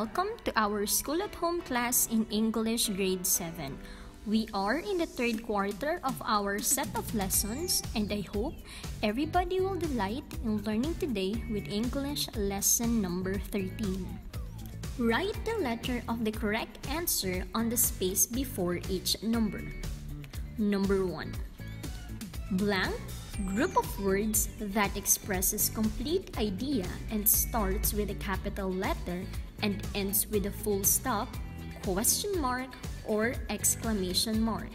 Welcome to our School at Home class in English Grade 7. We are in the third quarter of our set of lessons, and I hope everybody will delight in learning today with English lesson number 13. Write the letter of the correct answer on the space before each number. Number 1. Blank, group of words that expresses complete idea and starts with a capital letter and ends with a full stop, question mark, or exclamation mark.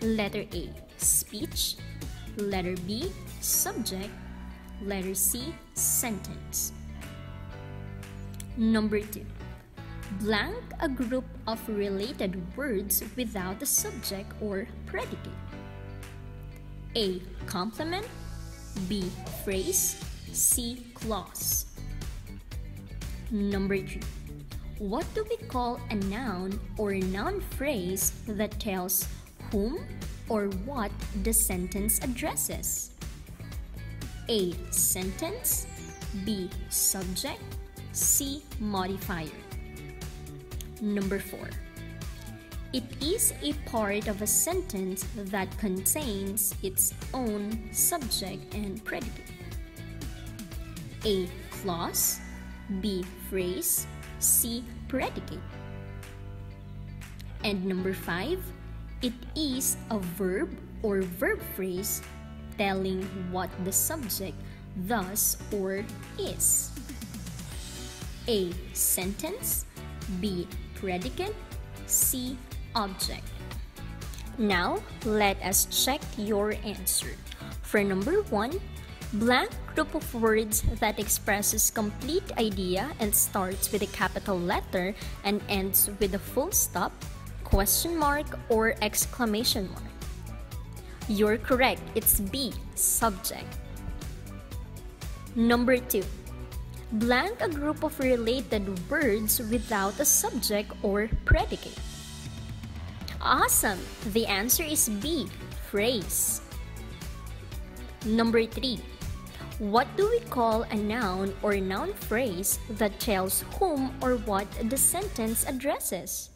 Letter A, speech. Letter B, subject. Letter C, sentence. Number 2. Blank, a group of related words without a subject or predicate. A, complement. B, phrase. C, clause. Number 3. What do we call a noun or noun phrase that tells whom or what the sentence addresses? A, sentence. B, subject. C, modifier. Number 4. It is a part of a sentence that contains its own subject and predicate. A, clause. B, phrase. C, predicate. And number 5, it is a verb or verb phrase telling what the subject does or is. A, sentence. B, predicate. C, object. Now, let us check your answer. For number 1, blank group of words that expresses complete idea and starts with a capital letter and ends with a full stop, question mark, or exclamation mark. You're correct, it's B, subject. Number 2. Blank a group of related words without a subject or predicate. Awesome! The answer is B, phrase. Number 3. What do we call a noun or noun phrase that tells whom or what the sentence addresses?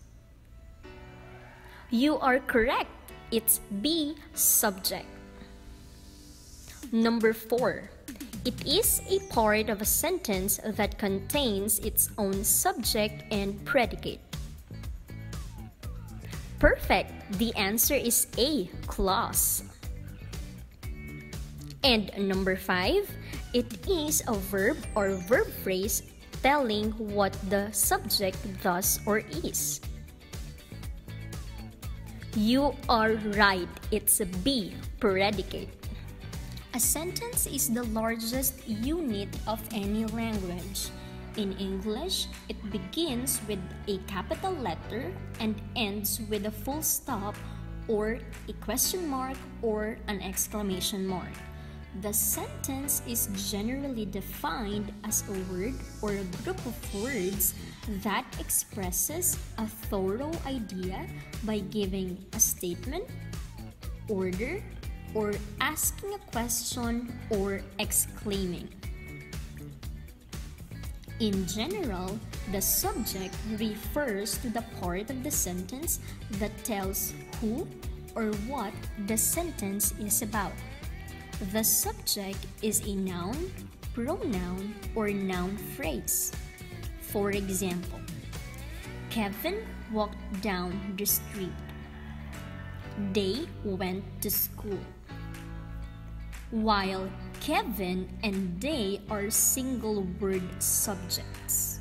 You are correct. It's B, subject. Number 4. It is a part of a sentence that contains its own subject and predicate. Perfect! The answer is A, clause. And number 5, it is a verb or verb phrase telling what the subject does or is. You are right, it's a B, predicate. A sentence is the largest unit of any language. In English, it begins with a capital letter and ends with a full stop or a question mark or an exclamation mark. The sentence is generally defined as a word or a group of words that expresses a thorough idea by giving a statement, order, or asking a question or exclaiming. In general, the subject refers to the part of the sentence that tells who or what the sentence is about. The subject is a noun, pronoun, or noun phrase. For example, Kevin walked down the street. They went to school. While Kevin and they are single word subjects.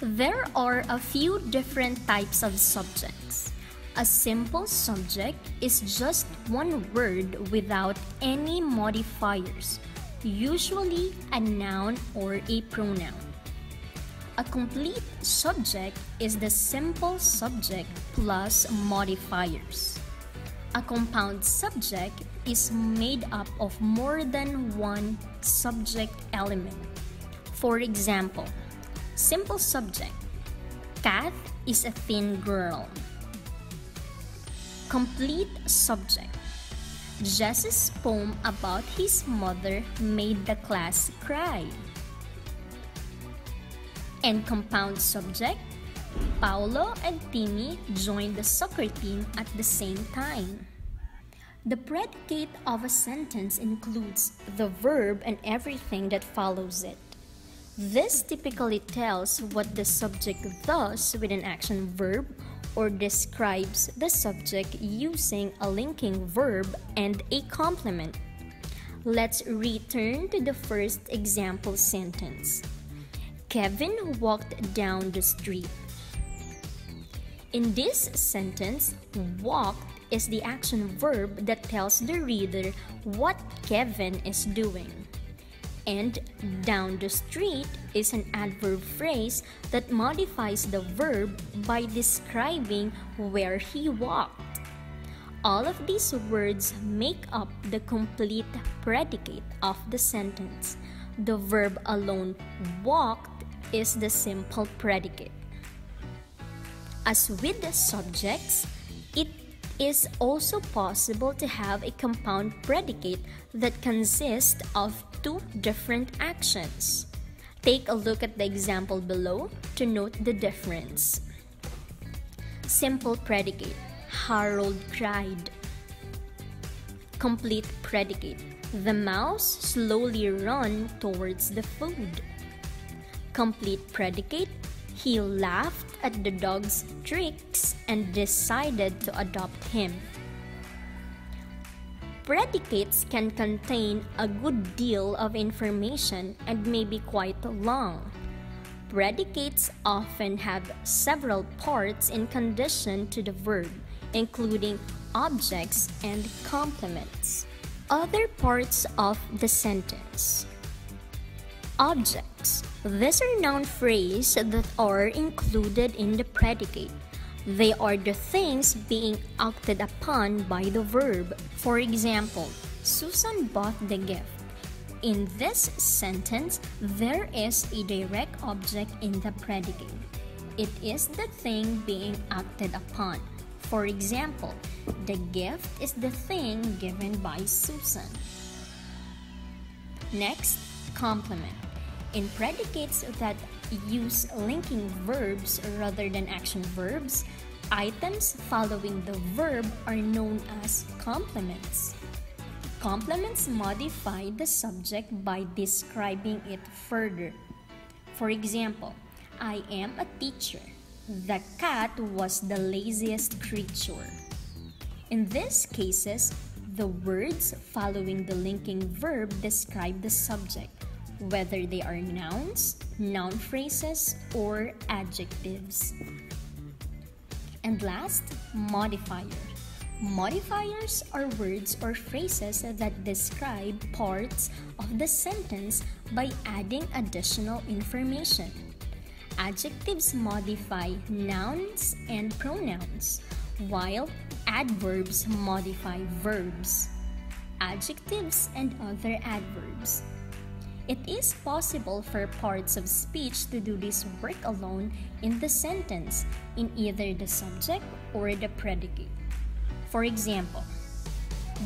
There are a few different types of subjects. A simple subject is just one word without any modifiers, usually a noun or a pronoun. A complete subject is the simple subject plus modifiers. A compound subject is made up of more than one subject element. For example, simple subject, Kath is a thin girl. Complete subject, Jess's poem about his mother made the class cry. And compound subject, Paolo and Timmy joined the soccer team at the same time. The predicate of a sentence includes the verb and everything that follows it. This typically tells what the subject does with an action verb or describes the subject using a linking verb and a complement. Let's return to the first example sentence. Kevin walked down the street. In this sentence, walked is the action verb that tells the reader what Kevin is doing. And down the street is an adverb phrase that modifies the verb by describing where he walked. All of these words make up the complete predicate of the sentence. The verb alone, walked, is the simple predicate. As with the subjects, it is also possible to have a compound predicate that consists of two different actions. Take a look at the example below to note the difference. Simple predicate, Harold cried. Complete predicate, the mouse slowly ran towards the food. Complete predicate, he laughed at the dog's tricks and decided to adopt him. Predicates can contain a good deal of information and may be quite long. Predicates often have several parts in condition to the verb, including objects and complements. Other parts of the sentence. Objects. These are noun phrases that are included in the predicate. They are the things being acted upon by the verb. For example, Susan bought the gift. In this sentence, there is a direct object in the predicate. It is the thing being acted upon. For example, the gift is the thing given by Susan. Next, complement. In predicates that use linking verbs rather than action verbs, items following the verb are known as complements. Complements modify the subject by describing it further. For example, I am a teacher. The cat was the laziest creature. In these cases, the words following the linking verb describe the subject, whether they are nouns, noun phrases, or adjectives. And last, modifier. Modifiers are words or phrases that describe parts of the sentence by adding additional information. Adjectives modify nouns and pronouns, while adverbs modify verbs, adjectives, and other adverbs. It is possible for parts of speech to do this work alone in the sentence, in either the subject or the predicate. For example,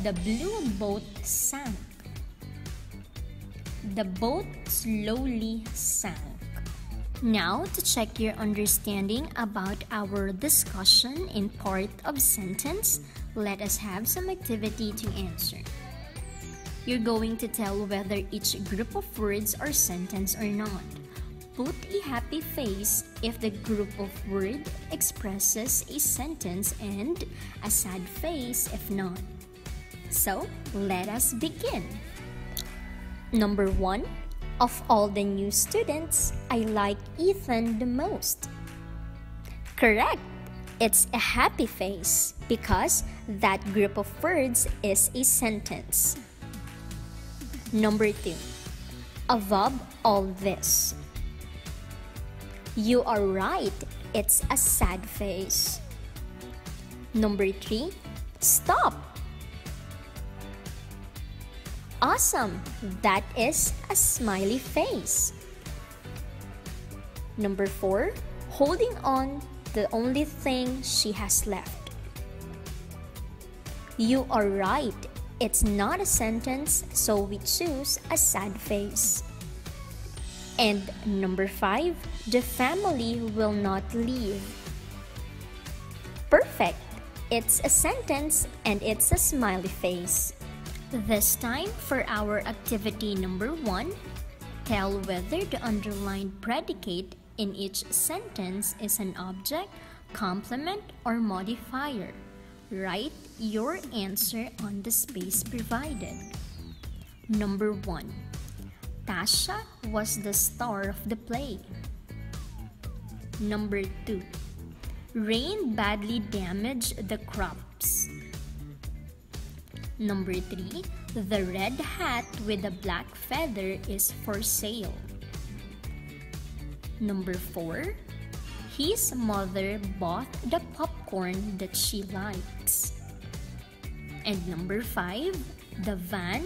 the blue boat sank. The boat slowly sank. Now, to check your understanding about our discussion in part of sentence, let us have some activity to answer. You're going to tell whether each group of words are sentence or not. Put a happy face if the group of words expresses a sentence and a sad face if not. So, let us begin. Number 1. Of all the new students, I like Ethan the most. Correct! It's a happy face because that group of words is a sentence. Number 2. Above all this. You are right, it's a sad face. Number 3. Stop. Awesome, that is a smiley face. Number 4. Holding on, the only thing she has left. You are right, it's not a sentence, so we choose a sad face. And number 5, the family will not leave. Perfect! It's a sentence and it's a smiley face. This time for our activity number 1, tell whether the underlined predicate in each sentence is an object, complement, or modifier. Write your answer on the space provided. Number 1. Tasha was the star of the play. Number 2. Rain badly damaged the crops. Number 3. The red hat with a black feather is for sale. Number 4. His mother bought the popcorn that she likes. And number 5. The van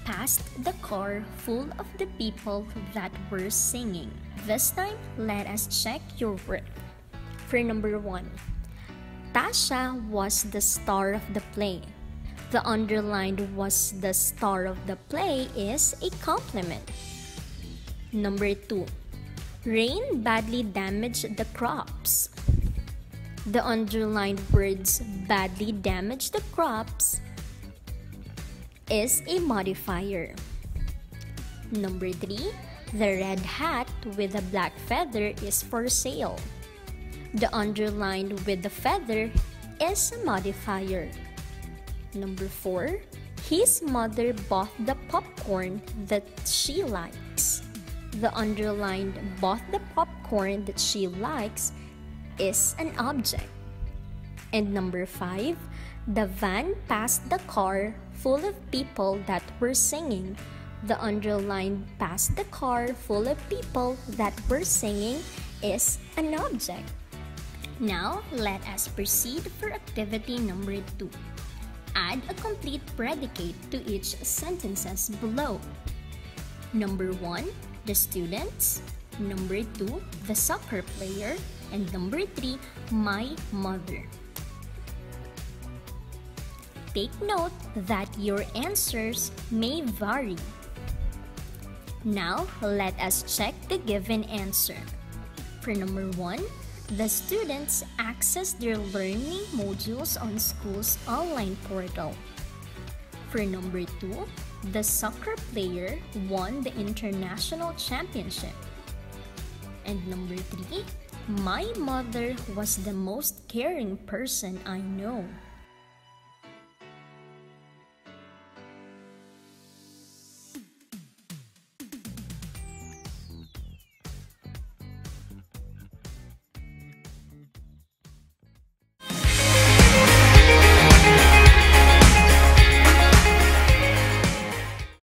passed the car full of the people that were singing. This time, let us check your work. For number 1, Tasha was the star of the play. The underlined was the star of the play is a compliment. Number 2, rain badly damaged the crops. The underlined words badly damaged the crops is a modifier. Number 3, the red hat with a black feather is for sale. The underlined with the feather is a modifier. Number 4, his mother bought the popcorn that she likes. The underlined bought the popcorn that she likes is an object. And number 5, the van passed the car full of people that were singing. The underlined passed the car full of people that were singing is an object. Now, let us proceed for activity number 2. Add a complete predicate to each sentences below. Number 1, the students. Number 2, the soccer player. And number 3, my mother. Take note that your answers may vary. Now, let us check the given answer. For number 1, the students access their learning modules on school's online portal. For number 2, the soccer player won the international championship. And number 3, my mother was the most caring person I know.